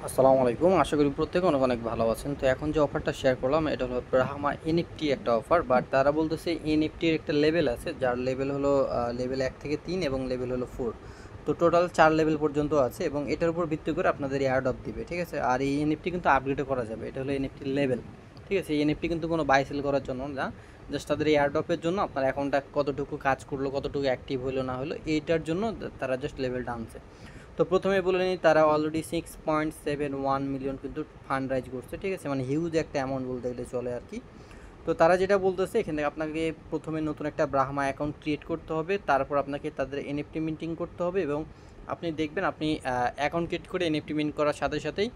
আসসালামু আলাইকুম। আশা করি প্রত্যেকে অনেক অনেক ভালো আছেন। তো এখন যে অফারটা শেয়ার করলাম এটা হলো ব্রাহ্মা এনএফটি একটা অফার, বাট তারা বলতেছে এনএফটির একটা লেভেল আছে, যার লেভেল হলো লেভেল 1 থেকে 3 এবং লেভেল হলো 4। তো টোটাল 4 লেভেল পর্যন্ত আছে এবং এটার উপর ভিত্তি করে আপনাদের এয়ার ড্রপ দিবে, ঠিক আছে? আর এই এনএফটি কিন্তু আপগ্রেডও করা যাবে। এটা হলো এনএফটির লেভেল, ঠিক আছে? এই এনএফটি কিন্তু কোনো বাই সেল করার জন্য না, জাস্ট তাদের এয়ার ড্রপের জন্য আপনার অ্যাকাউন্টটা কতটুকু কাজ করলো, কতটুকু অ্যাক্টিভ হলো না হলো এইটার জন্য তারা জাস্ট লেভেলটা আনছে। তো প্রথমে বলে নিই, তারা অলরেডি 6.71 মিলিয়ন কিন্তু ফান্ড রাইজ করছে, ঠিক আছে? মানে হিউজ একটা অ্যামাউন্ট বলতে গেলে চলে আর কি। তো তারা যেটা বলতেছে এখান থেকে আপনাকে প্রথমে নতুন একটা ব্রাহ্মা অ্যাকাউন্ট ক্রিয়েট করতে হবে, তারপর আপনাকে তাদের এনএফটি মিন্টিং করতে হবে এবং আপনি দেখবেন আপনি অ্যাকাউন্ট ক্রিয়েট করে এনএফটি মিন্ট করার সাথে সাথেই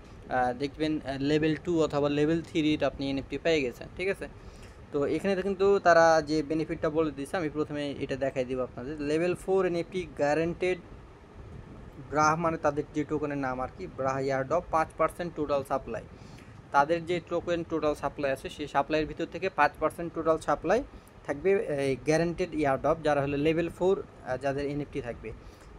দেখবেন লেভেল 2 অথবা লেভেল 3 আপনি এনএফটি পেয়ে গেছেন, ঠিক আছে? তো এখানে কিন্তু তারা যে বেনিফিটটা বলে দিচ্ছে আমি প্রথমে এটা দেখাই দিব আপনাদের। লেভেল 4 এনএফটি গ্যারান্টেড ব্রাহ, মানে তাদের যে টোকেনের নাম আর কি, ব্রাহ ইয়ারডপ 5% টোটাল সাপ্লাই। তাদের যে টোকেন টোটাল সাপ্লাই আছে সেই সাপ্লাইয়ের ভিতর থেকে 5% টোটাল সাপ্লাই থাকবে এই গ্যারান্টেড ইয়ারডপ, যারা হলো লেভেল 4 যাদের এনএফটি থাকবে।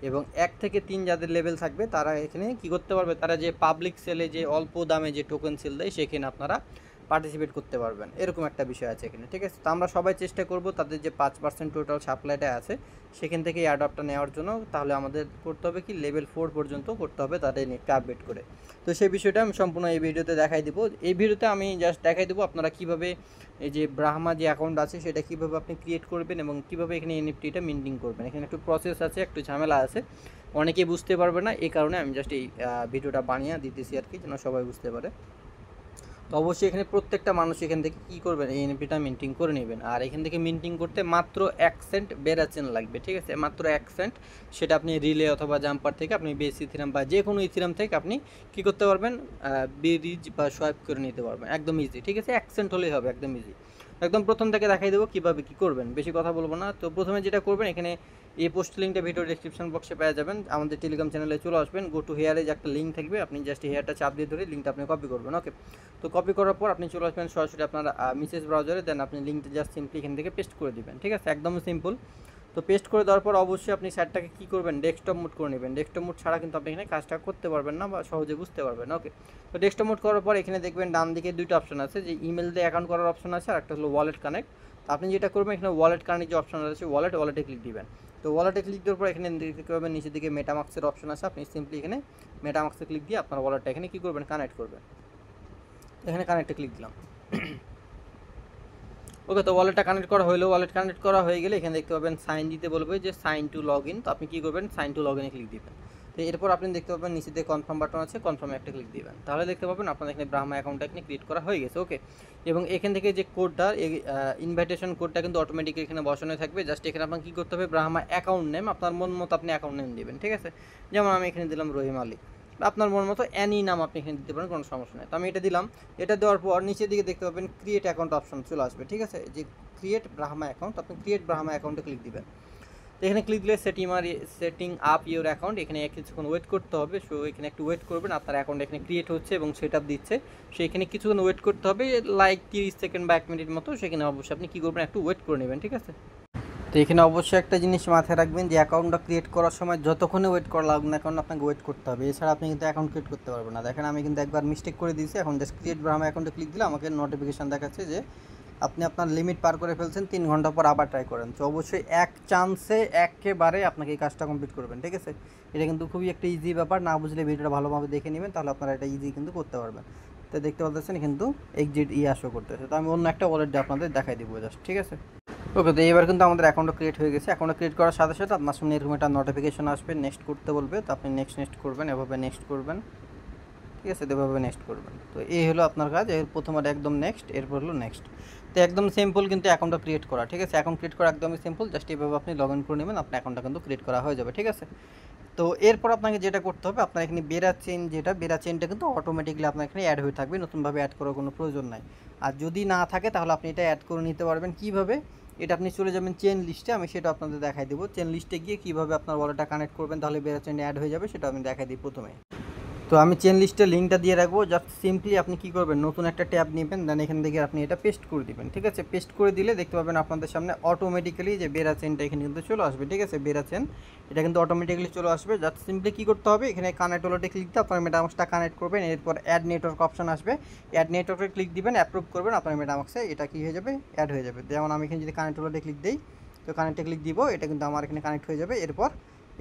এবং 1 থেকে 3 যাদের লেভেল থাকবে তারা এখানে কি করতে পারবে, তারা যে পাবলিক সেলে যে অল্প দামে যে টোকেন সেল দেয় সেখানে আপনারা পার্টিসিপেট করতে পারবেন, এরকম একটা বিষয় আছে এখানে, ঠিক আছে? তো আমরা সবাই চেষ্টা করব তাদের যে 5% টোটাল সাপ্লাইটা আছে সেখান থেকে অ্যাডপ্টটা নেওয়ার জন্য। তাহলে আমাদের করতে হবে কি, লেভেল 4 পর্যন্ত করতে হবে তাদের নেটটা আপডেট করে। তো সেই বিষয়টা আমি সম্পূর্ণ এই ভিডিওতে দেখাই দিব। এই ভিডিওতে আমি জাস্ট দেখাই দেবো আপনারা কীভাবে এই যে ব্রাহ্মা যে অ্যাকাউন্ট আছে সেটা কীভাবে আপনি ক্রিয়েট করবেন এবং কীভাবে এখানে এনএফটিটা মিন্টিং করবেন। এখানে একটু প্রসেস আছে, একটু ঝামেলা আছে, অনেকেই বুঝতে পারবে না, এই কারণে আমি জাস্ট এই ভিডিওটা বানিয়ে দিতেছি আর কি, যেন সবাই বুঝতে পারে। তো অবশ্যই এখানে প্রত্যেকটা মানুষ এখান থেকে কী করবেন, এই এনএফটিটা মিন্টিং করে নেবেন। আর এখান থেকে মিন্টিং করতে মাত্র 1 সেন্ট বেরাচেন লাগবে, ঠিক আছে? মাত্র 1 সেন্ট। সেটা আপনি রিলে অথবা জাম্পার থেকে আপনি বেস ইথিরাম বা যে কোনো ইথিরাম থেকে আপনি কী করতে পারবেন, বেরিজ বা সোয়াইপ করে নিতে পারবেন, একদম ইজি, ঠিক আছে? 1 সেন্ট হলেই হবে, একদম ইজি। একদম প্রথম থেকে দেখাই দেবো কীভাবে কী করবেন, বেশি কথা বলবো না। তো প্রথমে যেটা করবেন, এখানে এই পোস্ট লিঙ্কটা ভিডিও ডিসক্রিপশন বক্সে পেয়ে যাবেন। আমাদের টেলিগ্রাম চ্যানেলে চলে আসবেন, গো টু হেয়ারে যে একটা লিঙ্ক থাকবে, আপনি জাস্ট হেয়ারটা চাপ দিয়ে ধরে লিঙ্কটা আপনি কপি করবেন, ওকে? তো কপি করার পর আপনি চলে আসবেন সরাসরি আপনার মেসেজ ব্রাউজারে, দেন আপনি লিঙ্কটা জাস্ট সিম্পলি এখান থেকে পেস্ট করে দিবেন, ঠিক আছে? একদম সিম্পল। তো পেস্ট করে দেওয়ার পর অবশ্যই আপনি সাইটটাকে কী করবেন, ডেস্কটপ মোড করে নেবেন। ডেস্কটপ মোড ছাড়া কিন্তু আপনি এখানে কাজটা করতে পারবেন না বা সহজে বুঝতে পারবেন না, ওকে? তো ডেস্কটপ মোড করার পর এখানে দেখবেন ডান দিকে দুইটা অপশন আছে, যে ইমেল দিয়ে অ্যাকাউন্ট করার অপশন আছে আর একটা হলো ওয়ালেট কানেক্ট। তো আপনি যেটা করবেন, এখানে ওয়ালেট কানেক্ট যে অপশন আছে ওয়ালেটে ক্লিক দিবেন। তো ওয়ালেটে ক্লিক দেওয়ার পর এখানে দেখতে পাবেন নিচের দিকে মেটামাক্সের অপশন আছে, আপনি সিম্পলি এখানে মেটামাক্সে ক্লিক দিয়ে আপনার ওয়ালেটটা এখানে কী করবেন, কানেক্ট করবেন। এখানে কানেক্টে ক্লিক দিলাম, ওকে? তো ওয়ালেটটা কানেক্ট করা হলো, ওয়ালেট কানেক্ট করা হয়ে গেলে এখানে দেখতে পাবেন সাইন দিতে বলবে, যে সাইন টু লগ ইন। তো আপনি কী করবেন, সাইন টু লগ ইনে ক্লিক দিবেন। তো এরপর আপনি দেখতে পাবেন নিচে দিয়ে কনফার্ম বাটন আছে, কনফার্মে একটা ক্লিক দিবেন। তাহলে দেখতে পাবেন আপনার এখানে ব্রাহ্মা অ্যাকাউন্টটা এখানে ক্রিয়েট করা হয়ে গেছে, ওকে? এবং এখান থেকে যে কোডটা, ইনভাইটেশন কোডটা কিন্তু অটোমেটিক এখানে বসানো থাকবে। জাস্ট এখানে আপনার কী করতে হবে, ব্রাহ্মা অ্যাকাউন্ট নেম আপনার মন মতো আপনি অ্যাকাউন্ট নেম দেবেন, ঠিক আছে? যেমন আমি এখানে দিলাম রহিম আলী, আপনার মন মতো অ্যানি নাম আপনি এখানে দিতে পারেন, কোনো সমস্যা নেই। তো আমি এটা দিলাম। এটা দেওয়ার পর নিচের দিকে দেখতে পাবেন ক্রিয়েট অ্যাকাউন্ট অপশন চলে আসবে, ঠিক আছে? যে ক্রিয়েট ব্রাহ্মা অ্যাকাউন্ট, আপনি ক্রিয়েট ব্রাহ্মা অ্যাকাউন্টে ক্লিক দিবেন। তো এখানে ক্লিক দিলে সেটিং আপ ইউর অ্যাকাউন্ট, এখানে কিছুক্ষণ ওয়েট করতে হবে। সো এখানে একটু ওয়েট করবেন, আপনার অ্যাকাউন্ট এখানে ক্রিয়েট হচ্ছে এবং সেট আপ দিচ্ছে। সো এখানে কিছুক্ষণ ওয়েট করতে হবে, লাইক 30 সেকেন্ড বা 1 মিনিট মতো। সেখানে অবশ্যই আপনি কী করবেন, একটু ওয়েট করে নেবেন, ঠিক আছে? তো এখানে অবশ্যই একটা জিনিস মাথায় রাখবেন, যে অ্যাকাউন্টটা ক্রিয়েট করার সময় যতক্ষণে ওয়েট করা লাগবে না কারণ আপনাকে ওয়েট করতে হবে, এছাড়া আপনি কিন্তু অ্যাকাউন্ট ক্রিয়েট করতে পারবেন না। দেখেন আমি কিন্তু একবার মিস্টেক করে দিয়েছি, এখন জাস্ট ক্রিয়েট ব্রাহ্মা অ্যাকাউন্টে ক্লিক দিলে আমাকে নোটিফিকেশান দেখাচ্ছে যে আপনি আপনার লিমিট পার করে ফেলছেন, 3 ঘন্টা পর আবার ট্রাই করেন। তো অবশ্যই এক চান্সে একেবারে আপনাকে এই কাজটা কমপ্লিট করবেন, ঠিক আছে? এটা কিন্তু খুবই একটা ইজি ব্যাপার, না বুঝলে ভিডিওটা ভালোভাবে দেখে নেবেন, তাহলে আপনারা এটা ইজি কিন্তু করতে পারবেন। তো দেখতে পাচ্ছেন কিন্তু এক্সিট আসো করতেছে। তো আমি অন্য একটা ওয়ালেট দিয়ে আপনাদের দেখাই দিব জাস্ট, ঠিক আছে? ওকে, তো এবার কিন্তু আমাদের অ্যাকাউন্টটা ক্রিয়েট হয়ে গেছে। অ্যাকাউন্টটা ক্রিয়েট করার সাথে সাথে আপনার সামনে এরকম একটা নোটিফিকেশন আসবে, নেক্সট করতে বলবে। তো আপনি নেক্সট করবেন, এভাবে নেক্সট করবেন, ঠিক আছে? এভাবে নেক্সট করবেন। তো এই হলো আপনার কাজ। এর প্রথমবার একদম নেক্সট, এরপর হলো নেক্সট। তো একদম সিম্পল কিন্তু অ্যাকাউন্টটা ক্রিয়েট করা, ঠিক আছে? অ্যাকাউন্ট ক্রিয়েট করা একদমই সিম্পল, জাস্ট এইভাবে আপনি লগ ইন করে নেবেন, আপনার অ্যাকাউন্টটা কিন্তু ক্রিয়েট করা হয়ে যাবে, ঠিক আছে? তো এরপর আপনাকে যেটা করতে হবে, আপনার এখানে বেরা চেইনটা কিন্তু অটোমেটিকলি আপনার এখানে অ্যাড হয়ে থাকবে, নতুনভাবে অ্যাড করার কোনো প্রয়োজন নাই। আর যদি না থাকে তাহলে আপনি এটা অ্যাড করে নিতে পারবেন কীভাবে, এটা আপনি চলে যাবেন চেন লিস্টে, আমি সেটা আপনাদের দেখাই দেবো। চেন লিস্টে গিয়ে কীভাবে আপনার ওয়ালেটটা কানেক্ট করবেন তাহলে বেরা চেইনে অ্যাড হয়ে যাবে, সেটা আমি দেখাই দিই প্রথমে। তো আমি চেন লিস্টের লিঙ্কটা দিয়ে রাখবো। জাস্ট সিম্পলি আপনি কী করবেন, নতুন একটা ট্যাব নেবেন, দেন এখান থেকে আপনি এটা পেস্ট করে দিবেন। ঠিক আছে, পেস্ট করে দিলে দেখতে পাবেন আপনাদের সামনে অটোমেটিক্যালি যে বেরা চেনটা এখানে কিন্তু চলে আসবে। ঠিক আছে, বেরা চেন এটা কিন্তু অটোমেটিক্যালি চলে আসবে। জাস্ট সিম্পলি কী করতে হবে, এখানে কানেক্ট ওয়ালেটে ক্লিক দিয়ে আপনার মেটামাক্সটা কানেক্ট করবেন। এরপর অ্যাড নেটওয়ার্ক অপশন আসবে, অ্যাড নেটওয়ার্কে ক্লিক দিবেন, অ্যাপ্রুভ করবেন, আপনার মেটামাক্সে এটা কী হয়ে যাবে, অ্যাড হয়ে যাবে। যেমন আমি এখানে যদি কানেক্ট ওয়ালেটে ক্লিক দিই, তো কানেক্টে ক্লিক দিব, এটা কিন্তু আমার এখানে কানেক্ট হয়ে যাবে। এরপর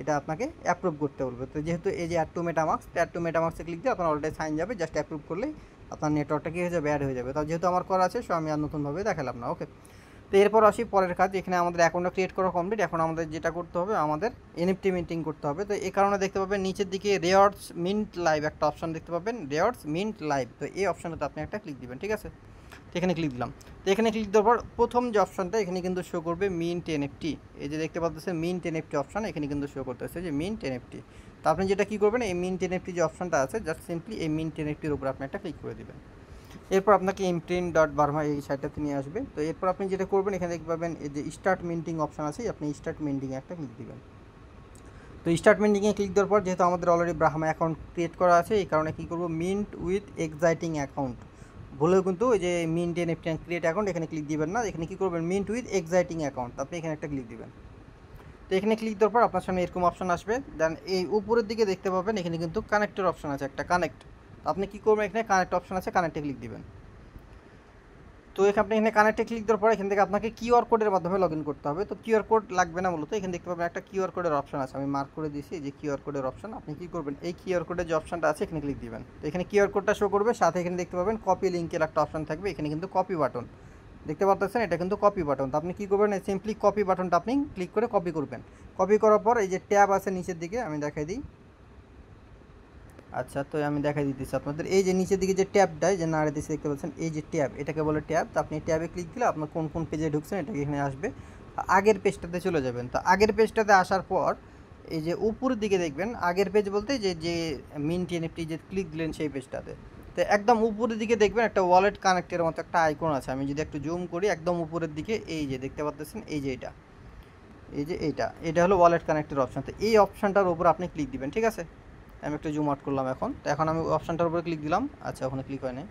এটা আপনাকে অ্যাপ্রুভ করতে বলবে। তো যেহেতু এই যে অ্যাড টু মেটামাক্সে ক্লিক দিয়ে আপনার অলরেডি সাইন যাবে, জাস্ট অ্যাপ্রুভ করলেই আপনার নেটওয়ার্কটা কী হয়ে যাবে, অ্যাড হয়ে যাবে। তো যেহেতু আমার করা আছে, সো আমি আর নতুনভাবে দেখালাম না। ওকে, তো এরপর আসি পরের কাজ। এখানে আমাদের অ্যাকাউন্টটা ক্রিয়েট করা কমপ্লিট। এখন আমাদের যেটা করতে হবে, আমাদের এনএফটি মিন্টিং করতে হবে। তো এই কারণে দেখতে পাবেন নিচের দিকে রেওয়ার্ডস মিন্ট লাইভ একটা অপশন দেখতে পাবেন, রেওয়ার্ডস মিন্ট লাইভ। তো এই অপশনটাতে আপনি একটা ক্লিক দিবেন। ঠিক আছে, তো এখানে ক্লিক দিলাম। তো এখানে ক্লিক দেওয়ার পর প্রথম যে অপশনটা এখানে কিন্তু শো করবে মিন্ট এনএফটি। এই যে দেখতে পাচ্ছেন মিন্ট এনএফটি অপশন এখানে কিন্তু শো করতেছে যে মিন্ট এনএফটি। তো আপনি যেটা কী করবেন, এই মিন্ট এনএফটি যে অপশনটা আছে, জাস্ট সিম্পলি এই মিন্ট এনএফটির উপর আপনি একটা ক্লিক করে দেবেন। এরপর আপনাকে ইমপ্রিন্ট ডট বার্মা এই সাইটটাতে নিয়ে আসবে। তো এরপর আপনি যেটা করবেন, এখানে দেখতে পাবেন এই যে স্টার্ট মিন্টিং অপশন আছে, আপনি স্টার্ট মিন্টিংয়ে একটা ক্লিক দিবেন। তো স্টার্ট মিন্টিংয়ে ক্লিক দেওয়ার পর যেহেতু আমাদের অলরেডি ব্রাহ্মা অ্যাকাউন্ট ক্রিয়েট করা আছে, এই কারণে কী করবো, মিন্ট উইথ এক্সাইটিং অ্যাকাউন্ট ভুলেও কিন্তু ওই যে মিন্ট এনএফটি ক্রিয়েট অ্যাকাউন্ট এখানে ক্লিক দিবেন না। এখানে কী করবেন, মিন্ট উইথ এক্সাইটিং অ্যাকাউন্ট, আপনি এখানে একটা ক্লিক দিবেন। তো এখানে ক্লিক দেওয়ার পর আপনার সামনে এরকম অপশন আসবে। দেন এই উপরের দিকে দেখতে পাবেন এখানে কিন্তু কানেক্টের অপশন আছে, একটা কানেক্ট। আপনি কী করবেন, এখানে কানেক্ট অপশন আছে, কানেক্টে ক্লিক দিবেন। তো আপনি এখানে কানেক্টে ক্লিক দেওয়ার পর এখান থেকে আপনাকে কিউআর কোডের মাধ্যমে লগ ইন করতে হবে। তো কিউআর কোড লাগবে না মূলত, এখানে দেখতে পাবেন একটা কিউআর কোডের অপশন আছে, আমি মার্ক করে দিয়েছি যে কিউআর কোডের অপশন। আপনি কী করবেন, এই কিউআর কোডের যে অপশনটা আছে এখানে ক্লিক দিবেন। তো এখানে কিউআর কোডটা শো করবে, সাথে এখানে দেখতে পাবেন কপি লিঙ্কের একটা অপশন থাকবে, এখানে কিন্তু কপি বাটন দেখতে পাচ্ছেন, এটা কিন্তু কপি বাটন। তো আপনি কী করবেন, সিম্পলি কপি বাটনটা আপনি ক্লিক করে কপি করবেন। কপি করার পর এই যে ট্যাব আছে নিচের দিকে, আমি দেখাই দিই। আচ্ছা, তো আমি দেখাই দিতেছি আপনাদের, এই যে নিচের দিকে যে ট্যাবটায় যে নাড়ে দিচ্ছে দেখতে পাচ্ছেন, এই যে ট্যাব, এটাকে বলে ট্যাব। তো আপনি ট্যাবে ক্লিক দিলে আপনার কোন কোন পেজে ঢুকছেন এটাকে এখানে আসবে, আগের পেজটাতে চলে যাবেন। তো আগের পেজটাতে আসার পর এই যে উপরের দিকে দেখবেন, আগের পেজ বলতে যে যে মিন্ট এনএফটি যে ক্লিক দিলেন সেই পেজটাতে, তো একদম উপরের দিকে দেখবেন একটা ওয়ালেট কানেক্টের মতো একটা আইকন আছে। আমি যদি একটু জুম করি, একদম উপরের দিকে এই যে দেখতে পাচ্ছেন, এই যে এটা, এই যে এটা হলো ওয়ালেট কানেক্টের অপশান। তো এই অপশানটার উপর আপনি ক্লিক দিবেন। ঠিক আছে, আমি একটু জুম আউট করলাম এখন। তো এখন আমি অপশানটার উপরে ক্লিক দিলাম। আচ্ছা, ওখানে ক্লিক হয় নাই।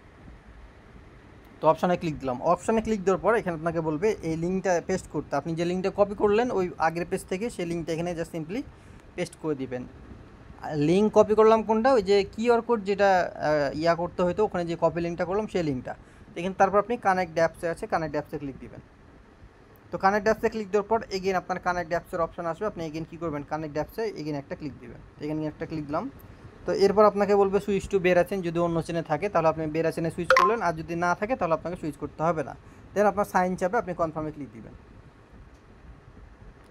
তো অপশানে ক্লিক দিলাম। অপশানে ক্লিক দেওয়ার পর এখানে আপনাকে বলবে এই লিঙ্কটা পেস্ট করতে। আপনি যে লিঙ্কটা কপি করলেন ওই আগের পেজ থেকে, সেই লিঙ্কটা এখানে জাস্ট সিম্পলি পেস্ট করে দিবেন। লিঙ্ক কপি করলাম কোনটা, ওই যে কিউআর কোড যেটা করতে হয়তো, ওখানে যে কপি লিঙ্কটা করলাম সেই লিঙ্কটা। এখানে তারপর আপনি কানেক্ট অ্যাপসে আছে, কানেক্ট অ্যাপসে ক্লিক দিবেন। তো কানেক্ট অ্যাপসে ক্লিক দেওয়ার পর এগেন আপনার কানেক্ট অ্যাপসের অপশন আসবে, আপনি এগেন কী করবেন, কানেক্ট অ্যাপসে এগেন একটা ক্লিক দিবেন। এখানে একটা ক্লিক দিলাম। তো এরপর আপনাকে বলবে সুইচ টু বেরা চেন, যদি অন্য চেনে থাকে তাহলে আপনি বেরা চেনে সুইচ করলেন, আর যদি না থাকে তাহলে আপনাকে সুইচ করতে হবে না। দেন আপনার সাইন চাপে আপনি কনফার্মে ক্লিক দিবেন।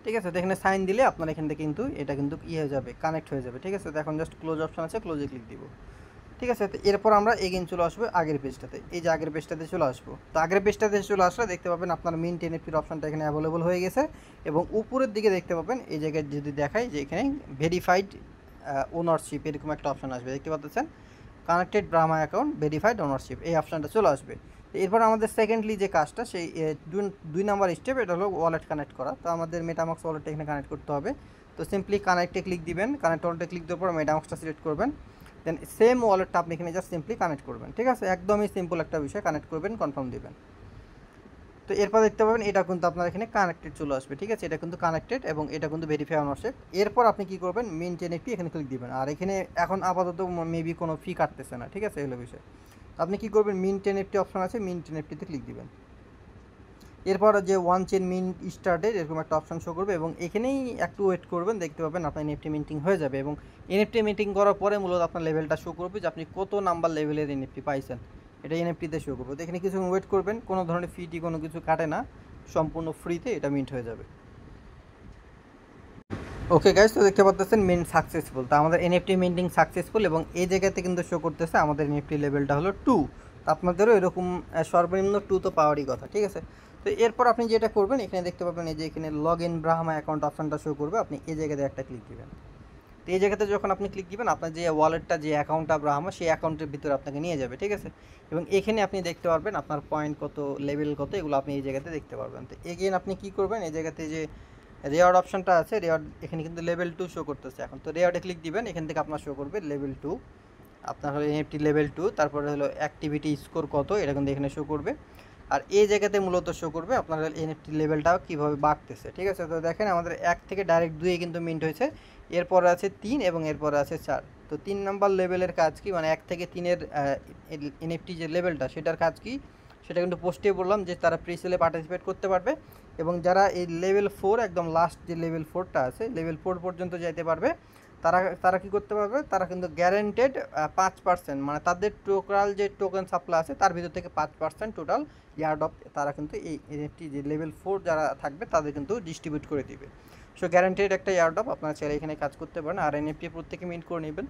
ঠিক আছে, তো এখানে সাইন দিলে আপনার এখান থেকে কিন্তু এটা কিন্তু হয়ে যাবে, কানেক্ট হয়ে যাবে। ঠিক আছে, তো এখন জাস্ট ক্লোজ অপশন আছে, ক্লোজে ক্লিক দিব। ঠিক আছে, তো এরপর আমরা এগেন চলে আসবো আগের পেজটাতে, এই যে আগের পেজটাতে চলে আসবো। তো আগের পেজটাতে চলে আসলে দেখতে পাবেন আপনার মিন্ট এনএফটির অপশনটা এখানে অ্যাভেলেবল হয়ে গেছে, এবং উপরের দিকে দেখতে পাবেন এই জায়গায় যদি দেখাই যে এখানে ভেরিফাইড ওনারশিপ এরকম একটা অপশন আসবে, দেখতে পাচ্ছেন connected Brahma account verified ownership, এই অপশনটা চলে আসবে। তো এরপর আমাদের সেকেন্ডলি যে কাজটা, সেই 2 নম্বর স্টেপ, এটা হলো ওয়ালেট কানেক্ট করা। তো আমাদের মেটামাক্স ওয়ালেটটা এখানে কানেক্ট করতে হবে। তো সিম্পলি কানেক্টে ক্লিক দিবেন, কানেক্ট ওয়ালেটে ক্লিক দেওয়ার পর মেটামাক্সটা সিলেক্ট করবেন, দেন সেম ওয়ালেটটা আপনি এখানে জাস্ট সিম্পলি কানেক্ট করবেন। ঠিক আছে, একদমই সিম্পল একটা বিষয়, কানেক্ট করবেন, কনফার্ম দিবেন। তো এরপর দেখতে পাবেন এটা কিন্তু আপনার এখানে কানেক্টেড চলে আসবে। ঠিক আছে, এটা কিন্তু কানেক্টেড এবং এটা কিন্তু ভেরিফাই অনারশিপ। এরপর আপনি কী করবেন, মিন্ট এনএফটি এখানে ক্লিক দিবেন। আর এখানে এখন আপাতত মেবি কোনো ফি কাটতেছে না। ঠিক আছে, এগুলো বিষয়। আপনি কী করবেন, মিন্ট এনএফটি অপশন আছে, মিন্ট এনএফটিতে ক্লিক দিবেন। এরপর যে ওয়ান চেন মিন্ট স্টার্টেড এরকম একটা অপশন শো করবে, এবং এখানেই একটু ওয়েট করবেন, দেখতে পাবেন আপনার এনএফটি মিন্টিং হয়ে যাবে। এবং এনএফটি মিন্টিং করার পরে মূলত আপনার লেভেলটা শো করবে যে আপনি কত নাম্বার লেভেলের এনএফটি পাইছেন, এটা এনএফটিতে শো করবে। তো এখানে কিছু ওয়েট করবেন, কোনো ধরনের ফি কোনো কিছু কাটে না, সম্পূর্ণ ফ্রিতে এটা মিন্ট হয়ে যাবে। ওকে গাইস, তো দেখতে পাচ্ছেন মিন্ট সাকসেসফুল। তো আমাদের এনএফটি মিন্টিং সাকসেসফুল, এবং এই জায়গাতে কিন্তু শো করতেছে আমাদের এনএফটি লেভেলটা হলো 2। তো আপনাদেরও এরকম সর্বনিম্ন 2 তো পাওয়ারই কথা। ঠিক আছে, তো এরপর আপনি যেটা করবেন, এখানে দেখতে পাবেন এই যে এখানে লগ ইন ব্রাহ্মা অ্যাকাউন্ট অপশনটা শো করবে, আপনি এই জায়গাতে একটা ক্লিক দিবেন। তো এই জায়গাতে যখন আপনি ক্লিক দিবেন, আপনার যে ওয়ালেটটা যে অ্যাকাউন্টটা ব্রাহ্মা, সেই অ্যাকাউন্টের ভিতরে আপনাকে নিয়ে যাবে। ঠিক আছে, এবং এখানে আপনি দেখতে পারবেন আপনার পয়েন্ট কত, লেভেল কত, এগুলো আপনি এই জায়গাতে দেখতে পারবেন। তো এগেন আপনি কী করবেন, এই জায়গাতে যে রেওয়ার্ড অপশনটা আছে, রেওয়ার্ড এখানে কিন্তু লেভেল 2 শো করতেছে এখন। তো রেওয়ার্ডে ক্লিক দিবেন, এখান থেকে আপনার শো করবে লেভেল 2। আপনার হলো এনএফটি লেভেল 2, তারপরে হলো অ্যাক্টিভিটি স্কোর কত এটা কিন্তু এখানে শো করবে। আর এই জায়গাতে মূলত শো করবে আপনার এনএফটি লেভেলটাও কীভাবে বাড়তেছে। ঠিক আছে, তো দেখেন আমাদের 1 থেকে ডাইরেক্ট 2 কিন্তু মিন্ট হয়েছে, এরপরে আছে 3 এবং এরপরে আছে 4। তো 3 নাম্বার লেভেলের কাজ কি, মানে 1 থেকে 3-এর এনএফটি যে লেভেলটা সেটার কাজ কি সেটা কিন্তু পোস্টে বললাম যে তারা প্রিসেলে পার্টিসিপেট করতে পারবে, এবং যারা এই লেভেল 4 একদম লাস্ট যে লেভেল 4টা আছে লেভেল 4 পর্যন্ত যেতে পারবে তারা তারা কী করতে পারবে, তারা কিন্তু গ্যারেন্টেড 5%, মানে তাদের টোটাল যে টোকেন সাপ্লাই আছে তার ভিতর থেকে 5% টোটাল ইয়ারডপ তারা কিন্তু এই এনএফটি যে লেভেল 4 যারা থাকবে তাদের কিন্তু ডিস্ট্রিবিউট করে দিবে। সো গ্যারেন্টেড একটা ইয়ারডপ, আপনারা চাইলে এখানে কাজ করতে পারেন আর এনএফটি প্রত্যেকে মিন্ট করে নেবেন।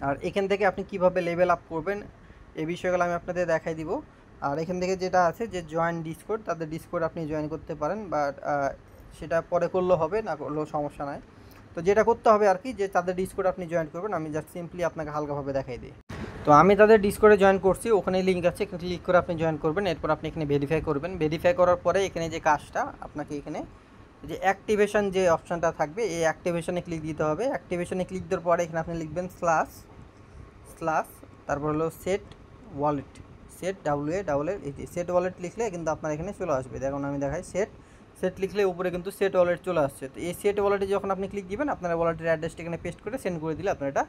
আর এখান থেকে আপনি কিভাবে লেভেল আপ করবেন এই বিষয়গুলো আমি আপনাদের দেখাই দিব। আর এখান থেকে যেটা আছে যে জয়েন ডিসকোড, তাদের ডিসকোড আপনি জয়েন করতে পারেন, বাট সেটা পরে করলেও হবে, না করলেও সমস্যা নাই। তো যেটা করতে হবে আর কি, যে তাদের ডিসকোড আপনি জয়েন করবেন, আমি জাস্ট সিম্পলি আপনাকে হালকাভাবে দেখাই দিই। তো আমি তাদের ডিসকোডে জয়েন করছি, ওখানে লিঙ্ক আছে, ক্লিক করে আপনি জয়েন করবেন। এরপর আপনি এখানে ভেরিফাই করবেন, ভেরিফাই করার পরে এখানে যে কাজটা আপনাকে এখানে যে অ্যাক্টিভেশন যে অপশানটা থাকবে এই অ্যাক্টিভেশনে ক্লিক দিতে হবে। অ্যাক্টিভেশনে ক্লিক দেওয়ার পরে এখানে আপনি লিখবেন স্ল্যাশ তারপর হলো সেট ওয়ালেট, সেট WA এই যে সেট ওয়ালেট লিখলে কিন্তু আপনার এখানে চলে আসবে। দেখুন আমি দেখাই, সেট লিখলে উপরে কিন্তু সেট ওয়ালেট চলে আসছে। তো এই সেট ওয়ালেটে যখন আপনি ক্লিক দিবেন আপনার ওয়ালেটের অ্যাড্রেসটা এখানে পেস্ট করে সেন্ড করে দিলে আপনার এটা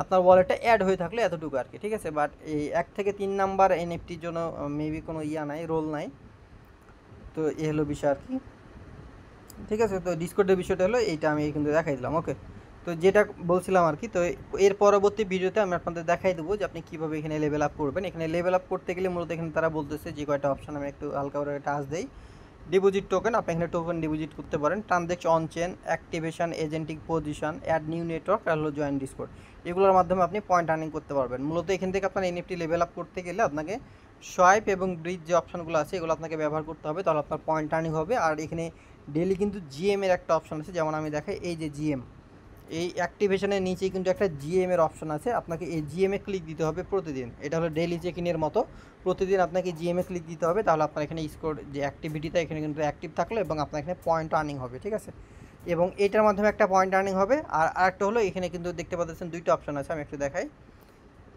আপনার ওয়ালেটে অ্যাড হয়ে থাকলে এতটুকু আর কি। ঠিক আছে, বাট এই 1 থেকে 3 নাম্বার এনএফটির জন্য মেবি কোনো নাই, রোল নাই। তো এই হলো বিষয় আর কি। ঠিক আছে, তো ডিসকর্ডের বিষয়টা হলো এইটা আমি কিন্তু দেখাই দিলাম। ওকে, তো যেটা বলছিলাম আর কি, তো এর পরবর্তী ভিডিওতে আমি আপনাদের দেখাই দেবো যে আপনি কীভাবে এখানে লেভেল আপ করবেন। এখানে লেভেল আপ করতে গেলে মূলত এখানে তারা বলতেছে যে কয়টা অপশান আমি একটু হালকা করে টাচ দেই। ডিপোজিট টোকেন, আপনি এখানে টোকেন ডিপোজিট করতে পারেন। Transaction on chain, activation, agentic position, add new network আর হলো জয়েন ডিসকর্ড, এগুলোর মাধ্যমে আপনি পয়েন্ট আর্নিং করতে পারবেন। মূলত এখান থেকে আপনার এনএফটি লেভেল আপ করতে গেলে আপনাকে সোয়াইপ এবং ব্রিজ যে অপশানগুলো আছে এগুলো আপনাকে ব্যবহার করতে হবে, তাহলে আপনার পয়েন্ট আর্নিং হবে। আর এখানে ডেলি কিন্তু জিএম এর একটা অপশান আছে, যেমন আমি দেখাই এই যে জিএম, এই অ্যাক্টিভেশনের নিচেই কিন্তু একটা জিএম এর অপশান আছে, আপনাকে এই জিএম এ ক্লিক দিতে হবে প্রতিদিন। এটা হলো ডেইলি চেক ইনের মতো, প্রতিদিন আপনাকে জিএম এ ক্লিক দিতে হবে, তাহলে আপনার এখানে স্কোর যে অ্যাক্টিভিটিটা এখানে কিন্তু অ্যাক্টিভ থাকলো এবং আপনার এখানে পয়েন্ট আর্নিং হবে। ঠিক আছে, এবং এটার মাধ্যমে একটা পয়েন্ট আর্নিং হবে। আর আরেকটা হলো এখানে কিন্তু দেখতে পাচ্ছেন দুইটা অপশান আছে, আমি একটু দেখাই।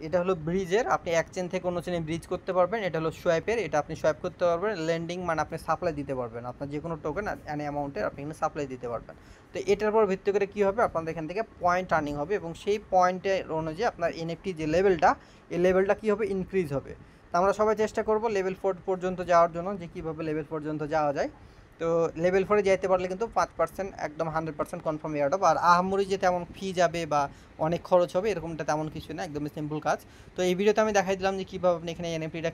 এটা হলো ব্রিজের, আপনি এক চেন থেকে অন্য চেনে ব্রিজ করতে পারবেন। এটা হলো সোয়াইপের, এটা আপনি সোয়াইপ করতে পারবেন। লেন্ডিং মানে আপনি সাপ্লাই দিতে পারবেন, আপনার যে কোনো টোকেন অ্যানি অ্যামাউন্টের আপনি এখানে সাপ্লাই দিতে পারবেন। তো এটার উপর ভিত্তি করে কী হবে, আপনাদের এখান থেকে পয়েন্ট আর্নিং হবে এবং সেই পয়েন্টের অনুযায়ী আপনার এনএফটি যে লেভেলটা এই লেভেলটা কী হবে, ইনক্রিজ হবে। তো আমরা সবাই চেষ্টা করব লেভেল 4 পর্যন্ত যাওয়ার জন্য, যে কীভাবে লেভেল পর্যন্ত যাওয়া যায়। তো লেভেল 4-এ যাইতে পারলে কিন্তু 5% একদম 100% কনফার্ম ইয়ারডপ। আর আহামরি যে তেমন ফি যাবে বা অনেক খরচ হবে এরকমটা তেমন কিছু না, একদমই সিম্পল কাজ। তো এই ভিডিওতে আমি দেখাই দিলাম যে কীভাবে আপনি এখানে এনএফটিটা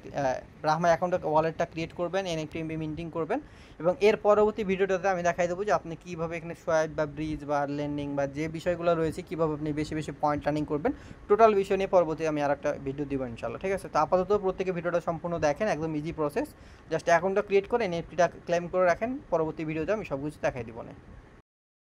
ব্রাহ্মা অ্যাকাউন্টে ওয়ালেটটা ক্রিয়েট করবেন, এনএফটি মিন্টিং করবেন, এবং এর পরবর্তী ভিডিওটাতে আমি দেখাই দেবো যে আপনি কীভাবে এখানে সোয়াইপ বা ব্রিজ বা লেন্ডিং বা যে বিষয়গুলো রয়েছে কীভাবে আপনি বেশি বেশি পয়েন্ট আর্নিং করবেন, টোটাল বিষয় নিয়ে পরবর্তী আমি আর একটা ভিডিও দিব ইনশাল্লাহ। ঠিক আছে, তো আপাতত প্রত্যেকে ভিডিওটা সম্পূর্ণ দেখেন, একদম ইজি প্রসেস, জাস্ট অ্যাকাউন্টটা ক্রিয়েট করে এনএফটিটা ক্লেম করে রাখেন, পরবর্তী ভিডিওতে আমি সব কিছু দেখাই দিব না।